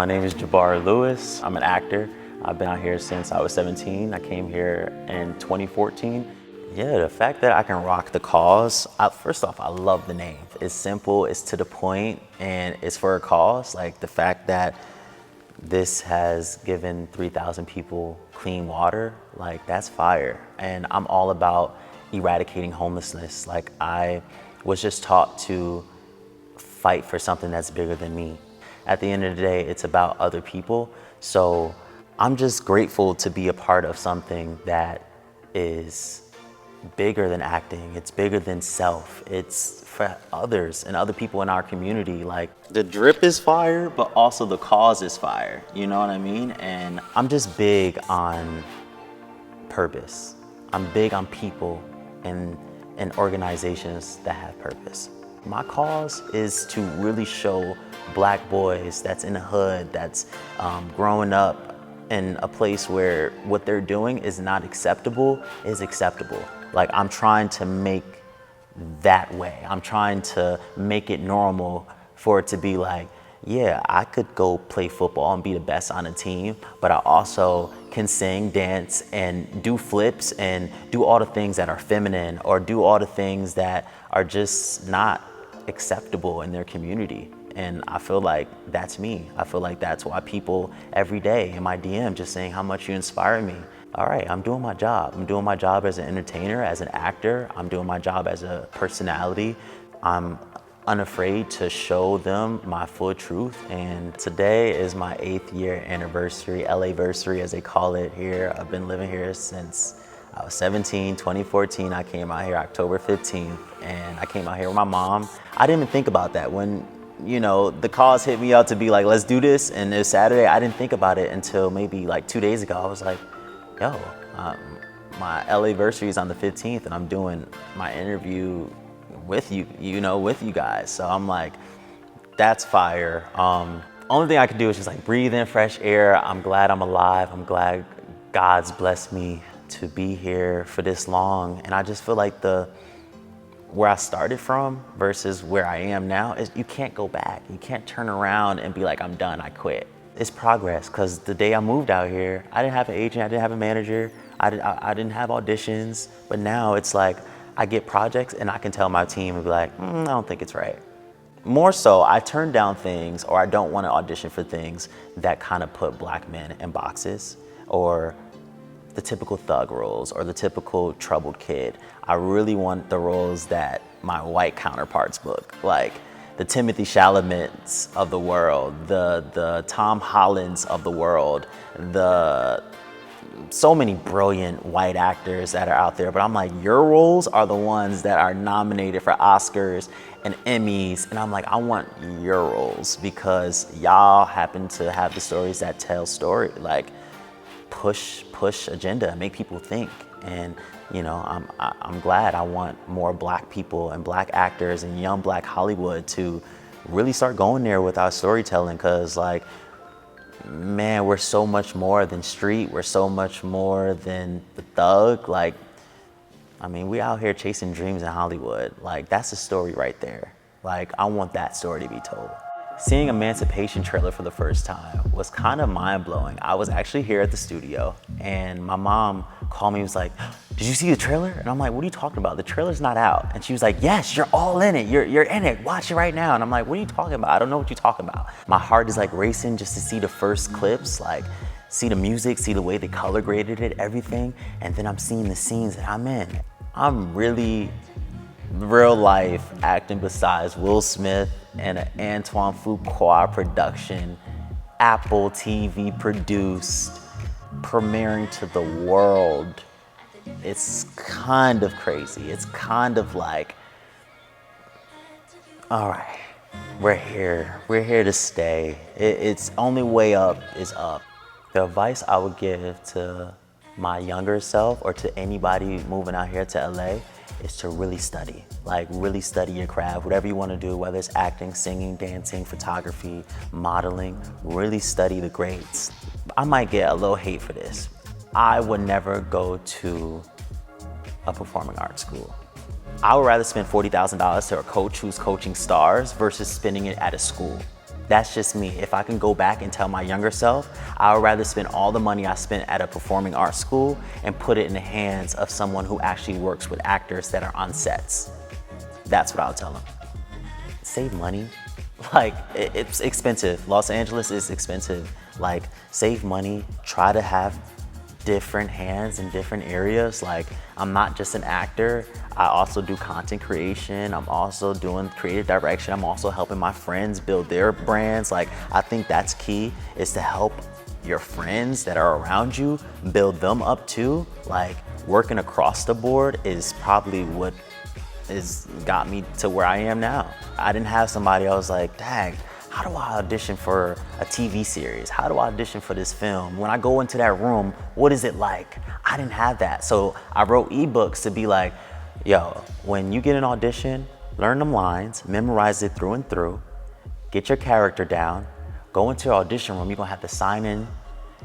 My name is Jabbar Lewis. I'm an actor. I've been out here since I was 17. I came here in 2014. Yeah, the fact that I can rock the cause, first off, I love the name. It's simple, it's to the point, and it's for a cause. Like the fact that this has given 3,000 people clean water, like that's fire. And I'm all about eradicating homelessness. Like I was just taught to fight for something that's bigger than me. At the end of the day, it's about other people. So I'm just grateful to be a part of something that is bigger than acting. It's bigger than self. It's for others and other people in our community. Like the drip is fire, but also the cause is fire. You know what I mean? And I'm just big on purpose. I'm big on people and organizations that have purpose. My cause is to really show Black boys that's in the hood, that's growing up in a place where what they're doing is not acceptable, is acceptable. Like I'm trying to make that way. I'm trying to make it normal for it to be like, yeah, I could go play football and be the best on a team, but I also can sing, dance, and do flips and do all the things that are feminine or do all the things that are just not acceptable in their community. And I feel like that's me. I feel like that's why people every day in my DM just saying how much you inspire me. All right, I'm doing my job. I'm doing my job as an entertainer, as an actor. I'm doing my job as a personality. I'm unafraid to show them my full truth. And today is my 8th year anniversary, LA-versary as they call it here. I've been living here since I was 17, 2014. I came out here October 15th, and I came out here with my mom. I didn't even think about that when, you know, the cause hit me up to be like, let's do this, and it was Saturday. I didn't think about it until maybe like 2 days ago. I was like, yo, my LA-versary is on the 15th, and I'm doing my interview with you, with you guys. So I'm like, that's fire. Only thing I could do is just like breathe in fresh air. I'm glad I'm alive. I'm glad God's blessed me to be here for this long. And I just feel like where I started from versus where I am now is you can't go back. You can't turn around and be like, I'm done, I quit. It's progress, because the day I moved out here, I didn't have an agent, I didn't have a manager, I didn't have auditions, but now it's like, I get projects and I can tell my team and be like, I don't think it's right. More so, I turn down things, or I don't want to audition for things that kind of put Black men in boxes, or the typical thug roles or the typical troubled kid. I really want the roles that my white counterparts book, like the Timothy Chalamets of the world, the Tom Hollands of the world, so many brilliant white actors that are out there, but I'm like, your roles are the ones that are nominated for Oscars and Emmys, and I'm like, I want your roles because y'all happen to have the stories that tell story, like push agenda, make people think. And you know, I'm glad. I want more Black people and Black actors and young Black Hollywood to really start going there with our storytelling, because like, man, we're so much more than street. We're so much more than the thug. Like, I mean, we out here chasing dreams in Hollywood. Like, that's a story right there. Like, I want that story to be told. Seeing Emancipation trailer for the first time was kind of mind-blowing. I was actually here at the studio, and my mom called me and was like, did you see the trailer? And I'm like, what are you talking about? The trailer's not out. And she was like, yes, you're all in it. You're in it. Watch it right now. And I'm like, what are you talking about? I don't know what you're talking about. My heart is like racing just to see the first clips, like see the music, see the way they color graded it, everything. And then I'm seeing the scenes that I'm in. I'm really real life acting besides Will Smith and an Antoine Fuqua production, Apple TV produced, premiering to the world. It's kind of crazy. It's kind of like, all right, we're here. We're here to stay. It's only way up is up. The advice I would give to my younger self or to anybody moving out here to LA is to really study. Like really study your craft, whatever you want to do, whether it's acting, singing, dancing, photography, modeling, really study the grades. I might get a little hate for this. I would never go to a performing arts school. I would rather spend $40,000 to a coach who's coaching stars versus spending it at a school. That's just me. If I can go back and tell my younger self, I would rather spend all the money I spent at a performing arts school and put it in the hands of someone who actually works with actors that are on sets. That's what I'll tell them. Save money. Like, it's expensive. Los Angeles is expensive. Like, save money, try to have different hands in different areas. Like, I'm not just an actor, I also do content creation, I'm also doing creative direction, I'm also helping my friends build their brands. Like, I think that's key, is to help your friends that are around you, build them up too. Like, working across the board is probably what has got me to where I am now. I didn't have somebody, I was like, dang, how do I audition for a TV series? How do I audition for this film? When I go into that room, what is it like? I didn't have that. So I wrote ebooks to be like, yo, when you get an audition, learn them lines, memorize it through and through, get your character down, go into your audition room, you're gonna have to sign in,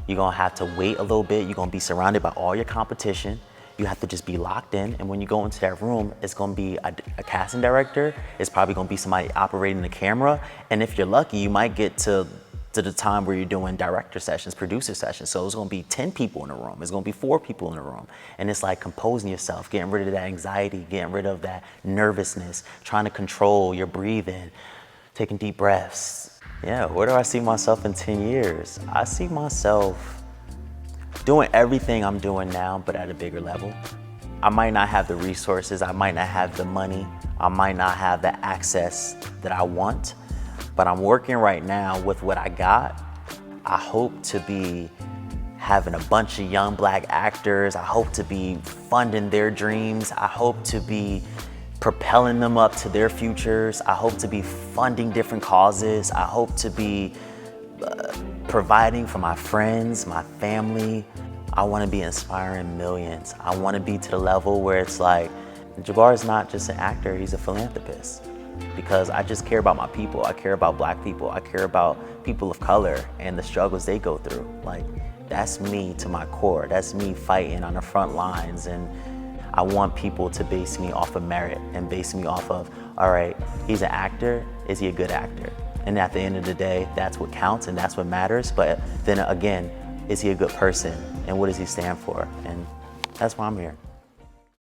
you're gonna have to wait a little bit, you're gonna be surrounded by all your competition. You have to just be locked in, and when you go into that room, it's gonna be a casting director, it's probably gonna be somebody operating the camera, and if you're lucky, you might get to the time where you're doing director sessions, producer sessions, so it's gonna be 10 people in the room, it's gonna be 4 people in the room, and it's like composing yourself, getting rid of that anxiety, getting rid of that nervousness, trying to control your breathing, taking deep breaths. Yeah, where do I see myself in 10 years? I see myself doing everything I'm doing now, but at a bigger level. I might not have the resources, I might not have the money, I might not have the access that I want, but I'm working right now with what I got. I hope to be having a bunch of young Black actors, I hope to be funding their dreams, I hope to be propelling them up to their futures, I hope to be funding different causes, I hope to be providing for my friends, my family. I want to be inspiring millions. I want to be to the level where it's like, Jabbar is not just an actor, he's a philanthropist. Because I just care about my people. I care about Black people. I care about people of color and the struggles they go through. Like, that's me to my core. That's me fighting on the front lines. And I want people to base me off of merit and base me off of, all right, he's an actor, is he a good actor? And at the end of the day, that's what counts and that's what matters. But then again, is he a good person? And what does he stand for? And that's why I'm here.